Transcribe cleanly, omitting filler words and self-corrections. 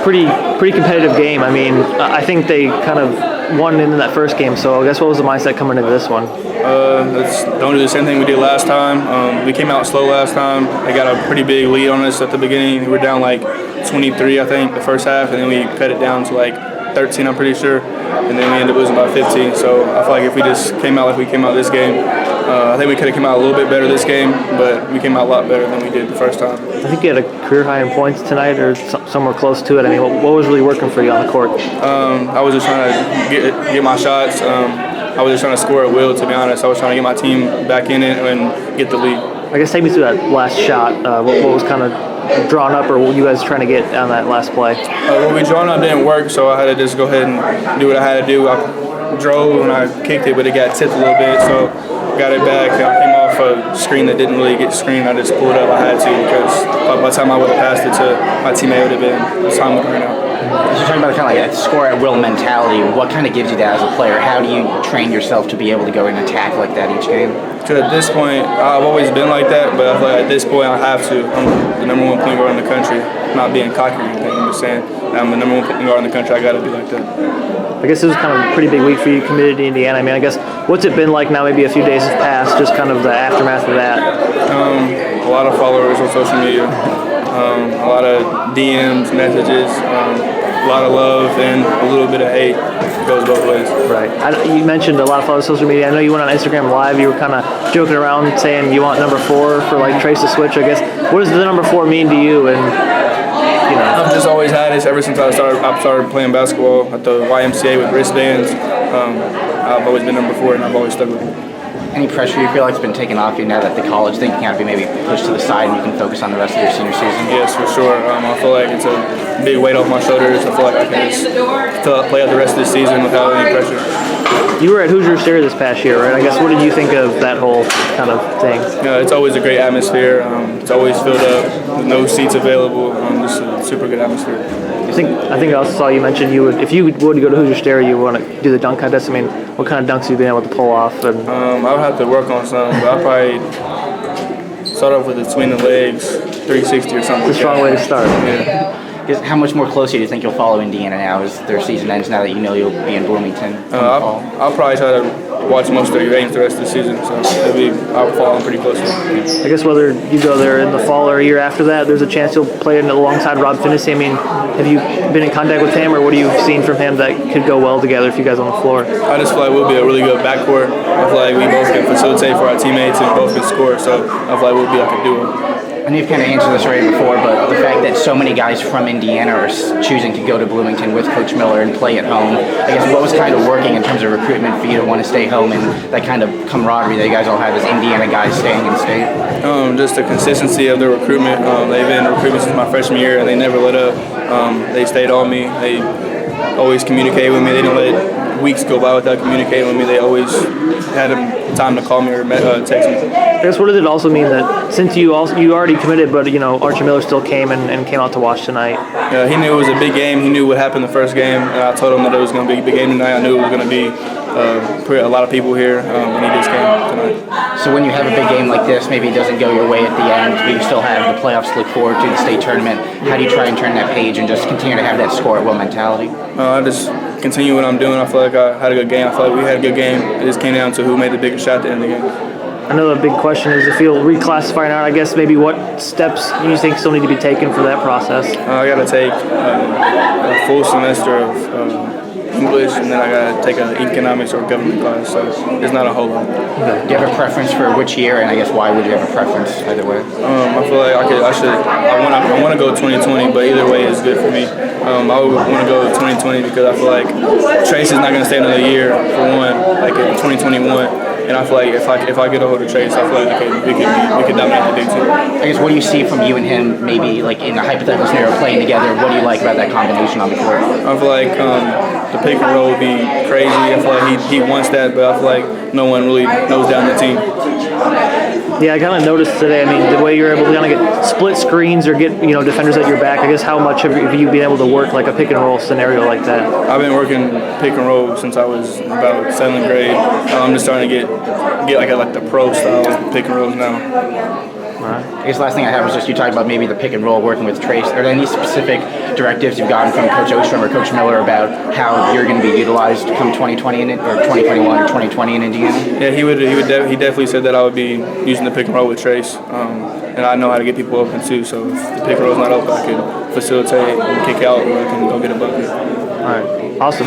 pretty competitive game. I mean, I think they kind of won in that first game. So I guess what was the mindset coming into this one? Let's don't do the same thing we did last time. We came out slow last time. They got a pretty big lead on us at the beginning. We were down like 23, I think, the first half, and then we cut it down to like 13, I'm pretty sure, and then we ended up losing by 15. So I feel like if we just came out like we came out this game, I think we could have come out a little bit better this game, but we came out a lot better than we did the first time. I think you had a career high in points tonight, or somewhere close to it. I mean, what was really working for you on the court? I was just trying to get my shots. I was just trying to score at will, to be honest. I was trying to get my team back in it and get the lead. I guess take me through that last shot. What was kind of drawn up, or what you guys trying to get on that last play? What we drawn up didn't work, so I had to just go ahead and do what I had to do. I drove and I kicked it, but it got tipped a little bit, so got it back. I came off a screen that didn't really get screened. I just pulled it up. I had to, because by the time I would have passed it to my teammate, it would have been the time would have ran out. You're talking about kind of like a score at will mentality. What kind of gives you that as a player? How do you train yourself to be able to go and attack like that each game? Because at this point, I've always been like that, but I feel like at this point I have to. I'm the #1 point guard in the country. I'm not being cocky or anything. I'm just saying I'm the #1 point guard in the country. I got to be like that. I guess it was kind of a pretty big week for you, committed to Indiana. I mean, I guess what's it been like now? Maybe a few days have passed, just kind of the aftermath of that. A lot of followers on social media, a lot of DMs, messages, a lot of love, and a little bit of hate. It goes both ways. Right. You mentioned a lot of followers on social media. I know you went on Instagram Live. You were kind of joking around saying you want number 4 for like Trace to switch. I guess what does the number 4 mean to you? And I've just always had it ever since I started playing basketball at the YMCA with wristbands. I've always been number 4, and I've always stuck with it. Any pressure you feel like has been taken off you now that the college thing can kind of be maybe pushed to the side and you can focus on the rest of your senior season? Yes, for sure. I feel like it's a big weight off my shoulders. I feel like I can just play out the rest of the season without any pressure. You were at Hoosier Stare this past year, right? I guess what did you think of that whole kind of thing? It's always a great atmosphere. It's always filled up with no seats available. Just a super good atmosphere. I think I also saw you mention if you would go to Hoosier Stare, you want to do the dunk contest. I mean, what kind of dunks have you been able to pull off? And I would have to work on some, but I'll probably start off with between the legs, 360 or something. It's a strong way to start. Yeah. How much more closely do you think you'll follow Indiana now as their season ends, now that you know you'll be in Bloomington? I'll probably try to watch most of their games the rest of the season, so I'll follow them pretty closely. I guess whether you go there in the fall or a year after that, there's a chance you'll play alongside Rob Finney. I mean, have you been in contact with him, or what have you seen from him that could go well together if you guys on the floor? I just feel like we'll be a really good backcourt. I feel like we both can facilitate for our teammates and both can score, so I feel like we'll be like a duo. I know you've kind of answered this already before, but the fact that so many guys from Indiana are choosing to go to Bloomington with Coach Miller and play at home, I guess what was kind of working in terms of recruitment for you to want to stay home and that kind of camaraderie that you guys all have as Indiana guys staying in state? Just the consistency of their recruitment. They've been recruiting since my freshman year, and they never let up. They stayed on me. They always communicated with me. They didn't let weeks go by without communicating with me. They always had time to call me or text me. I guess what does it also mean that since you already committed, but Archie Miller still came and came out to watch tonight? Yeah, he knew it was a big game. He knew what happened the first game, and I told him that it was going to be a big game tonight. I knew it was going to be a lot of people here, and he just came tonight. So when you have a big game like this, maybe it doesn't go your way at the end, but you still have the playoffs to look forward to, the state tournament. How do you try and turn that page and just continue to have that score at will mentality? I just continue what I'm doing. I feel like I had a good game. I feel like we had a good game. It just came down to who made the biggest shot at the end of the game. Another big question is if you'll reclassify now, I guess maybe what steps you think still need to be taken for that process? I got to take a full semester of English, and then I got to take an economics or government class, so it's not a whole lot. Okay. Do you have a preference for which year, and I guess why would you have a preference either way? I feel like I want to go 2020, but either way is good for me. I would want to go 2020 because I feel like Trace is not going to stay another year, for one, like in 2021. And I feel like if I get a hold of Trace, I feel like we could dominate the Big Two. I guess what do you see from you and him, maybe like in a hypothetical scenario playing together? What do you like about that combination on the court? I feel like the pick and roll would be crazy. I feel like he wants that, but I feel like no one really knows down the team. Yeah, I kind of noticed today. I mean, the way you're able to kind of get split screens or get defenders at your back. I guess how much have you been able to work like a pick and roll scenario like that? I've been working pick and roll since I was about 7th grade. I'm just starting to get like the pro style pick and rolls now. I guess the last thing I have was just you talked about maybe the pick and roll working with Trace. Are there any specific directives you've gotten from Coach Ostrom or Coach Miller about how you're going to be utilized come 2020 or 2021 or 2020 in Indiana? Yeah, he definitely said that I would be using the pick and roll with Trace, and I know how to get people open too. So if the pick and roll's not open, I can facilitate and kick out, or I can go get a bucket. All right, awesome.